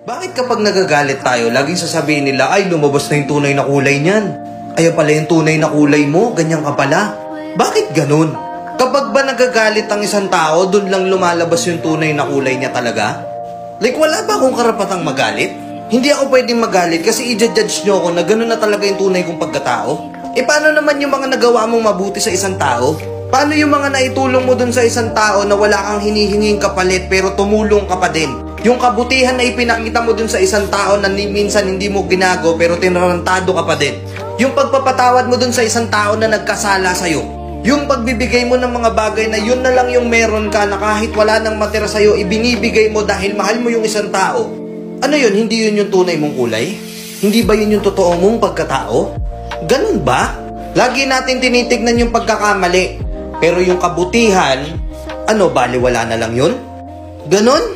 Bakit kapag nagagalit tayo, laging sasabihin nila, ay lumabas na yung tunay na kulay niyan. Ayaw pala yung tunay na kulay mo, ganyan ka pala. Bakit ganun? Kapag ba nagagalit ang isang tao, dun lang lumalabas yung tunay na kulay niya talaga? Like, wala ba akong karapatang magalit? Hindi ako pwedeng magalit kasi i-judge nyo ako na ganun na talaga yung tunay kong pagkatao. Paano naman yung mga nagawa mong mabuti sa isang tao? Paano yung mga naitulong mo dun sa isang tao na wala kang hinihinging kapalit pero tumulong ka pa din? Yung kabutihan na ipinakita mo dun sa isang tao na minsan hindi mo ginago pero tinarantado ka pa din. Yung pagpapatawad mo dun sa isang tao na nagkasala sa'yo. Yung pagbibigay mo ng mga bagay na yun na lang yung meron ka na kahit wala nang matira sa'yo, ibinibigay mo dahil mahal mo yung isang tao. Ano yun? Hindi yun yung tunay mong kulay? Hindi ba yun yung totoo mong pagkatao? Ganun ba? Lagi natin tinitignan yung pagkakamali. Pero yung kabutihan, baliwala na lang yun? Ganun?